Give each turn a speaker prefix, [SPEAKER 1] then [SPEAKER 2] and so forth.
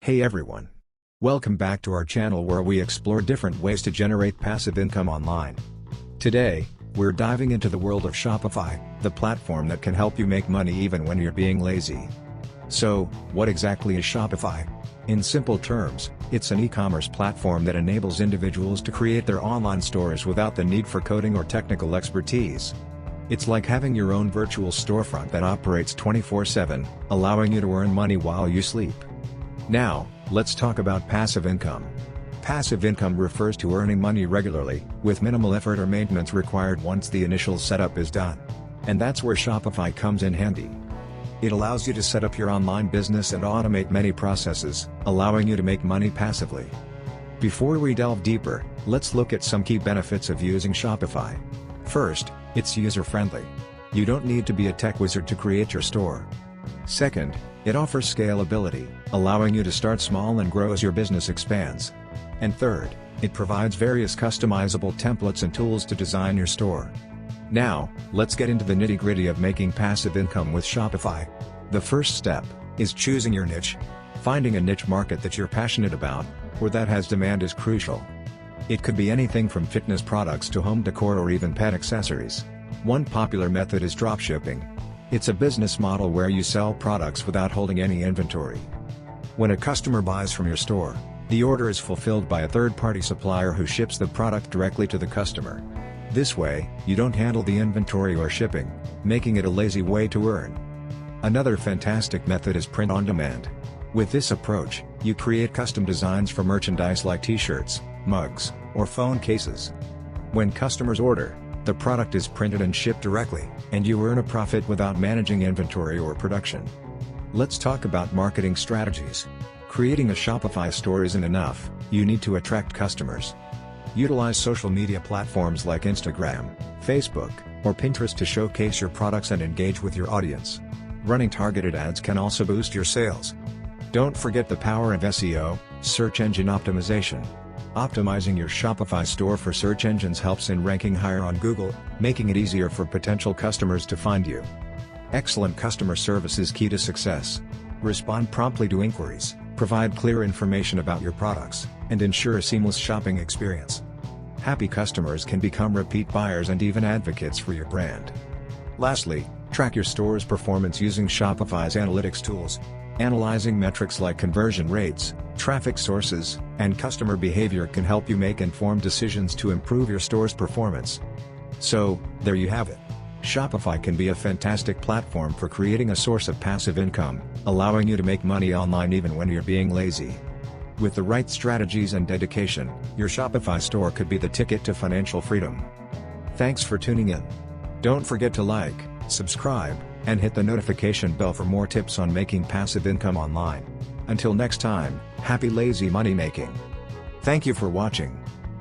[SPEAKER 1] Hey everyone! Welcome back to our channel where we explore different ways to generate passive income online. Today, we're diving into the world of Shopify, the platform that can help you make money even when you're being lazy. So, what exactly is Shopify? In simple terms, it's an e-commerce platform that enables individuals to create their online stores without the need for coding or technical expertise. It's like having your own virtual storefront that operates 24/7, allowing you to earn money while you sleep. Now, let's talk about passive income. Passive income refers to earning money regularly, with minimal effort or maintenance required once the initial setup is done. And that's where Shopify comes in handy. It allows you to set up your online business and automate many processes, allowing you to make money passively. Before we delve deeper, let's look at some key benefits of using Shopify. First, it's user-friendly. You don't need to be a tech wizard to create your store. Second, it offers scalability, allowing you to start small and grow as your business expands. And third, it provides various customizable templates and tools to design your store. Now, let's get into the nitty-gritty of making passive income with Shopify. The first step is choosing your niche. Finding a niche market that you're passionate about, or that has demand, is crucial. It could be anything from fitness products to home decor or even pet accessories. One popular method is dropshipping. It's a business model where you sell products without holding any inventory. When a customer buys from your store, the order is fulfilled by a third-party supplier who ships the product directly to the customer. This way, you don't handle the inventory or shipping, making it a lazy way to earn. Another fantastic method is print on demand. With this approach, you create custom designs for merchandise like t-shirts, mugs, or phone cases. When customers order, the product is printed and shipped directly, and you earn a profit without managing inventory or production. Let's talk about marketing strategies. Creating a Shopify store isn't enough, you need to attract customers. Utilize social media platforms like Instagram, Facebook, or Pinterest to showcase your products and engage with your audience. Running targeted ads can also boost your sales. Don't forget the power of SEO, search engine optimization. Optimizing your Shopify store for search engines helps in ranking higher on Google, making it easier for potential customers to find you. Excellent customer service is key to success. Respond promptly to inquiries, provide clear information about your products, and ensure a seamless shopping experience. Happy customers can become repeat buyers and even advocates for your brand. Lastly, track your store's performance using Shopify's analytics tools. Analyzing metrics like conversion rates, traffic sources, and customer behavior can help you make informed decisions to improve your store's performance. So, there you have it. Shopify can be a fantastic platform for creating a source of passive income, allowing you to make money online even when you're being lazy. With the right strategies and dedication, your Shopify store could be the ticket to financial freedom. Thanks for tuning in. Don't forget to like, subscribe, and hit the notification bell for more tips on making passive income online. Until next time, happy lazy money making. Thank you for watching.